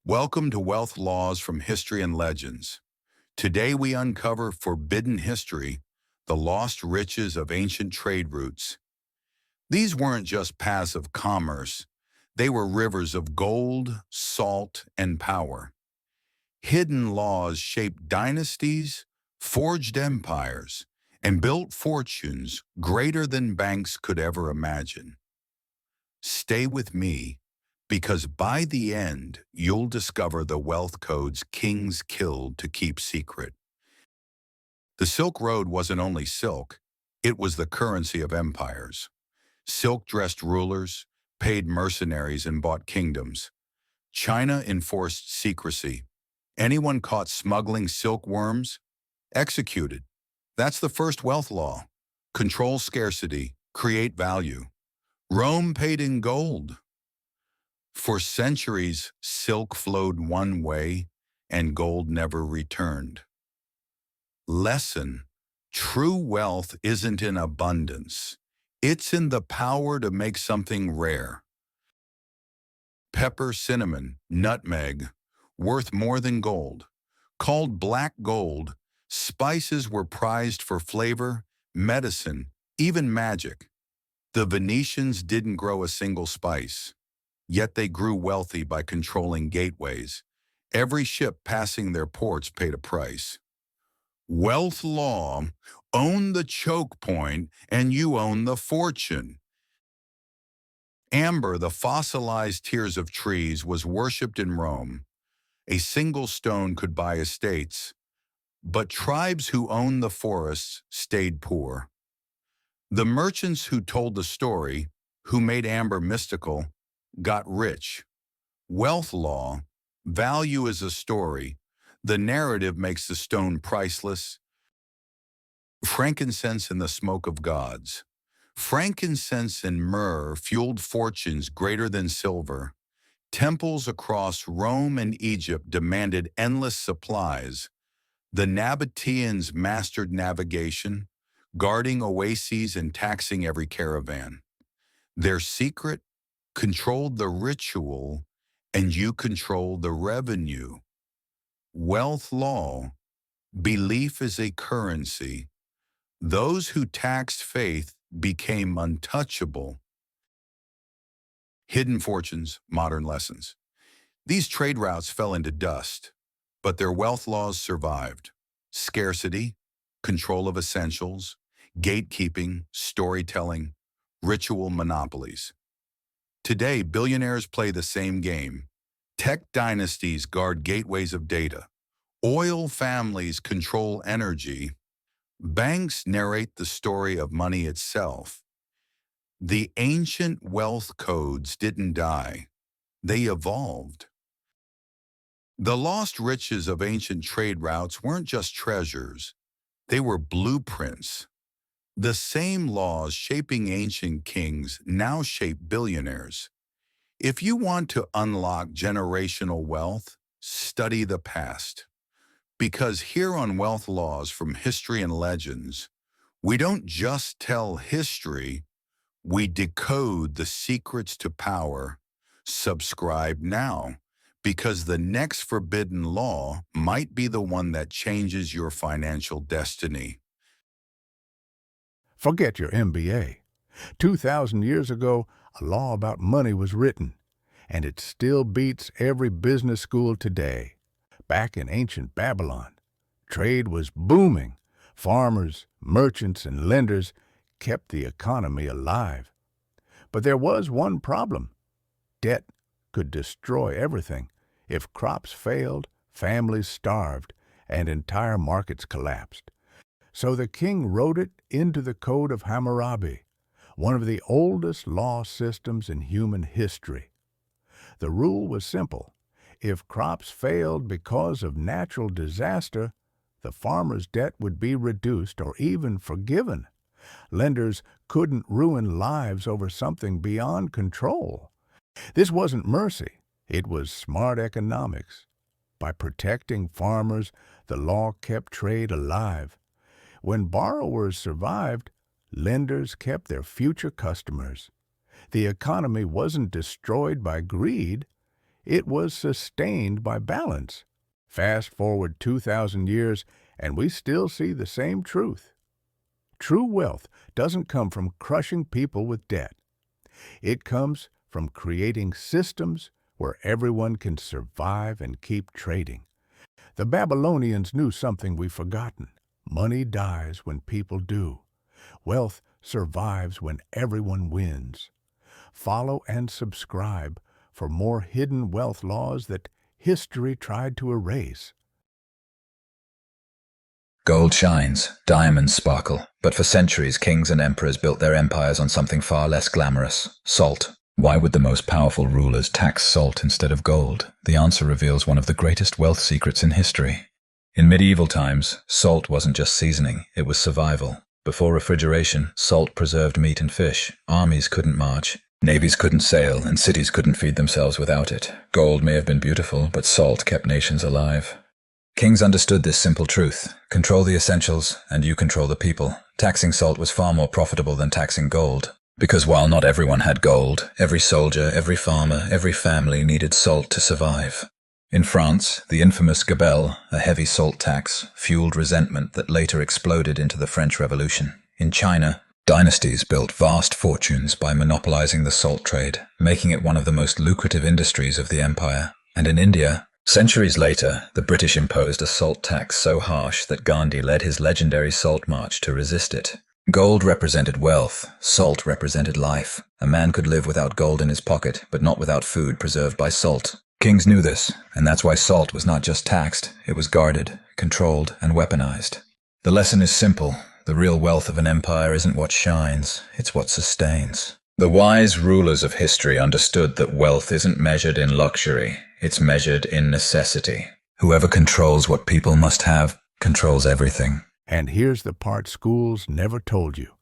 Welcome to Wealth Laws from History and Legends. Today we uncover forbidden history, the lost riches of ancient trade routes. These weren't just paths of commerce, they were rivers of gold, salt, and power. Hidden laws shaped dynasties, forged empires, and built fortunes greater than banks could ever imagine. Stay with me, because by the end, you'll discover the wealth codes kings killed to keep secret. The Silk Road wasn't only silk, it was the currency of empires. Silk-dressed rulers paid mercenaries and bought kingdoms. China enforced secrecy. Anyone caught smuggling silkworms? Executed. That's the first wealth law. Control scarcity, create value. Rome paid in gold. For centuries, silk flowed one way and gold never returned. Lesson: true wealth isn't in abundance. It's in the power to make something rare. Pepper, cinnamon, nutmeg, worth more than gold. Called black gold, spices were prized for flavor, medicine, even magic. The Venetians didn't grow a single spice. Yet they grew wealthy by controlling gateways. Every ship passing their ports paid a price. Wealth law: own the choke point and you own the fortune. Amber, the fossilized tears of trees, was worshipped in Rome. A single stone could buy estates, but tribes who owned the forests stayed poor. The merchants who told the story, who made amber mystical, got rich. Wealth law: value is a story. The narrative makes the stone priceless. Frankincense and the smoke of gods. Frankincense and myrrh fueled fortunes greater than silver. Temples across Rome and Egypt demanded endless supplies. The Nabateans mastered navigation, guarding oases and taxing every caravan. Their secret: controlled the ritual, and you control the revenue. Wealth law: belief is a currency. Those who taxed faith became untouchable. Hidden fortunes, modern lessons. These trade routes fell into dust, but their wealth laws survived. Scarcity, control of essentials, gatekeeping, storytelling, ritual monopolies. Today, billionaires play the same game. Tech dynasties guard gateways of data. Oil families control energy. Banks narrate the story of money itself. The ancient wealth codes didn't die. They evolved. The lost riches of ancient trade routes weren't just treasures. They were blueprints. The same laws shaping ancient kings now shape billionaires. If you want to unlock generational wealth, study the past. Because here on Wealth Laws from History and Legends, we don't just tell history, we decode the secrets to power. Subscribe now, because the next forbidden law might be the one that changes your financial destiny. Forget your MBA. 2,000 years ago, a law about money was written, and it still beats every business school today. Back in ancient Babylon, trade was booming. Farmers, merchants, and lenders kept the economy alive. But there was one problem. Debt could destroy everything. If crops failed, families starved, and entire markets collapsed. So the king wrote it into the Code of Hammurabi, one of the oldest law systems in human history. The rule was simple. If crops failed because of natural disaster, the farmer's debt would be reduced or even forgiven. Lenders couldn't ruin lives over something beyond control. This wasn't mercy. It was smart economics. By protecting farmers, the law kept trade alive. When borrowers survived, lenders kept their future customers. The economy wasn't destroyed by greed. It was sustained by balance. Fast forward 2,000 years, and we still see the same truth. True wealth doesn't come from crushing people with debt. It comes from creating systems where everyone can survive and keep trading. The Babylonians knew something we've forgotten. Money dies when people do. Wealth survives when everyone wins. Follow and subscribe for more hidden wealth laws that history tried to erase. Gold shines, diamonds sparkle, but for centuries kings and emperors built their empires on something far less glamorous: salt. Why would the most powerful rulers tax salt instead of gold? The answer reveals one of the greatest wealth secrets in history. In medieval times, salt wasn't just seasoning, it was survival. Before refrigeration, salt preserved meat and fish. Armies couldn't march, navies couldn't sail, and cities couldn't feed themselves without it. Gold may have been beautiful, but salt kept nations alive. Kings understood this simple truth: control the essentials, and you control the people. Taxing salt was far more profitable than taxing gold. Because while not everyone had gold, every soldier, every farmer, every family needed salt to survive. In France, the infamous gabelle, a heavy salt tax, fueled resentment that later exploded into the French Revolution. In China, dynasties built vast fortunes by monopolizing the salt trade, making it one of the most lucrative industries of the empire. And in India, centuries later, the British imposed a salt tax so harsh that Gandhi led his legendary Salt March to resist it. Gold represented wealth, salt represented life. A man could live without gold in his pocket, but not without food preserved by salt. Kings knew this, and that's why salt was not just taxed, it was guarded, controlled, and weaponized. The lesson is simple: the real wealth of an empire isn't what shines, it's what sustains. The wise rulers of history understood that wealth isn't measured in luxury, it's measured in necessity. Whoever controls what people must have, controls everything. And here's the part schools never told you.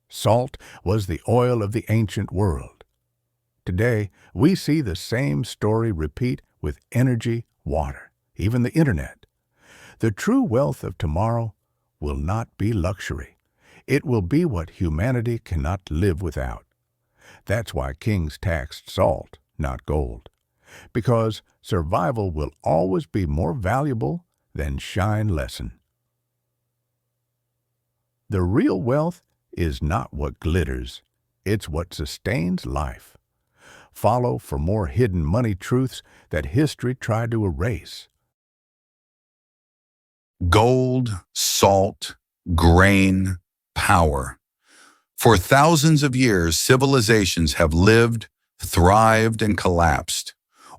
Salt was the oil of the ancient world. Today, we see the same story repeat with energy, water, even the internet. The true wealth of tomorrow will not be luxury. It will be what humanity cannot live without. That's why kings taxed salt, not gold. Because survival will always be more valuable than shine lesson. The real wealth is not what glitters, it's what sustains life. Follow for more hidden money truths that history tried to erase. Gold, salt, grain, power. For thousands of years, civilizations have lived, thrived, and collapsed,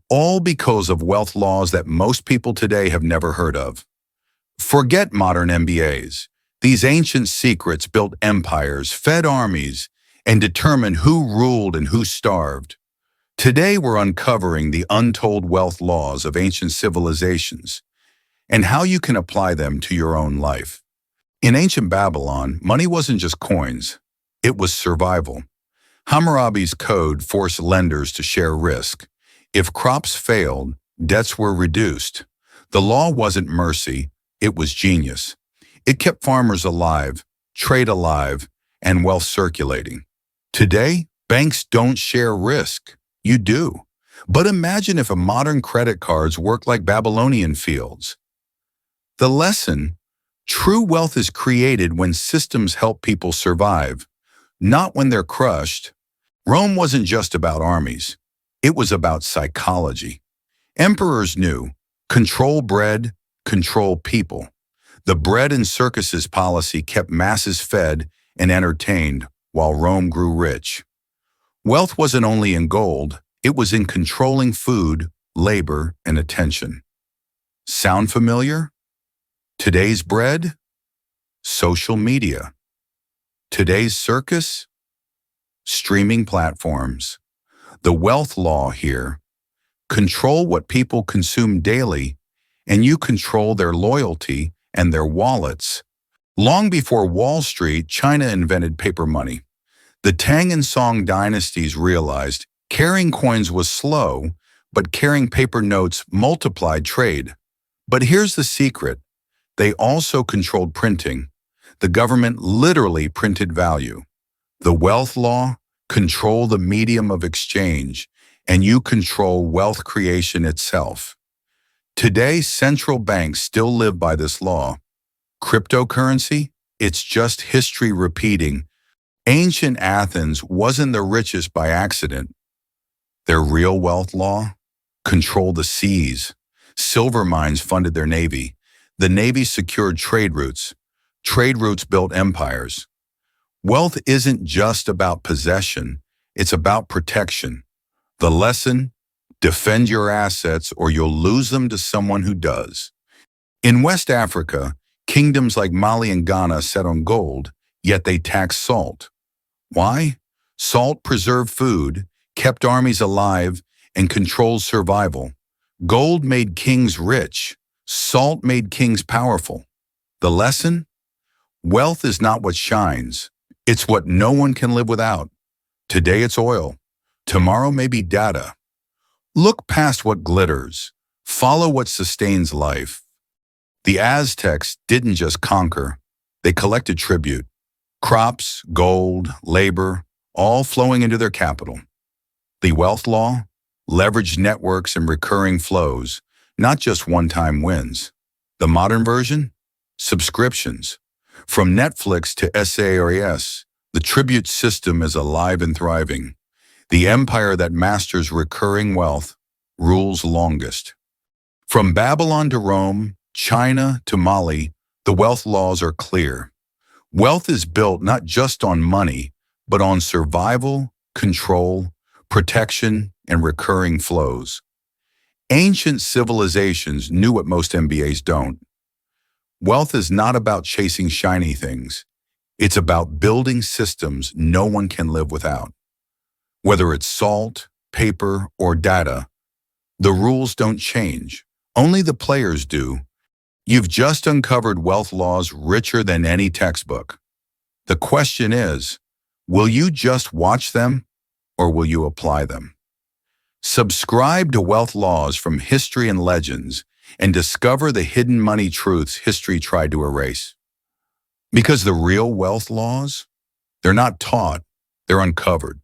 all because of wealth laws that most people today have never heard of. Forget modern MBAs. These ancient secrets built empires, fed armies, and determined who ruled and who starved. Today we're uncovering the untold wealth laws of ancient civilizations and how you can apply them to your own life. In ancient Babylon, money wasn't just coins, it was survival. Hammurabi's code forced lenders to share risk. If crops failed, debts were reduced. The law wasn't mercy, it was genius. It kept farmers alive, trade alive, and wealth circulating. Today, banks don't share risk. You do. But imagine if modern credit cards worked like Babylonian fields. The lesson: true wealth is created when systems help people survive, not when they're crushed. Rome wasn't just about armies. It was about psychology. Emperors knew: control bread, control people. The bread and circuses policy kept masses fed and entertained while Rome grew rich. Wealth wasn't only in gold, it was in controlling food, labor, and attention. Sound familiar? Today's bread? Social media. Today's circus? Streaming platforms. The wealth law here: control what people consume daily, and you control their loyalty and their wallets. Long before Wall Street, China invented paper money. The Tang and Song dynasties realized carrying coins was slow, but carrying paper notes multiplied trade. But here's the secret: they also controlled printing. The government literally printed value. The wealth law: control the medium of exchange, and you control wealth creation itself. Today, central banks still live by this law. Cryptocurrency? It's just history repeating. Ancient Athens wasn't the richest by accident. Their real wealth law? Control the seas. Silver mines funded their navy. The navy secured trade routes. Trade routes built empires. Wealth isn't just about possession, it's about protection. The lesson? Defend your assets or you'll lose them to someone who does. In West Africa, kingdoms like Mali and Ghana sat on gold, yet they taxed salt. Why? Salt preserved food, kept armies alive, and controlled survival. Gold made kings rich. Salt made kings powerful. The lesson? Wealth is not what shines. It's what no one can live without. Today it's oil. Tomorrow may be data. Look past what glitters. Follow what sustains life. The Aztecs didn't just conquer. They collected tribute. Crops, gold, labor, all flowing into their capital. The wealth law? Leveraged networks and recurring flows, not just one-time wins. The modern version? Subscriptions. From Netflix to SAS, the tribute system is alive and thriving. The empire that masters recurring wealth rules longest. From Babylon to Rome, China to Mali, the wealth laws are clear. Wealth is built not just on money, but on survival, control, protection, and recurring flows. Ancient civilizations knew what most MBAs don't. Wealth is not about chasing shiny things. It's about building systems no one can live without. Whether it's salt, paper, or data, the rules don't change. Only the players do. You've just uncovered wealth laws richer than any textbook. The question is, will you just watch them or will you apply them? Subscribe to Wealth Laws from History and Legends and discover the hidden money truths history tried to erase. Because the real wealth laws, they're not taught, they're uncovered.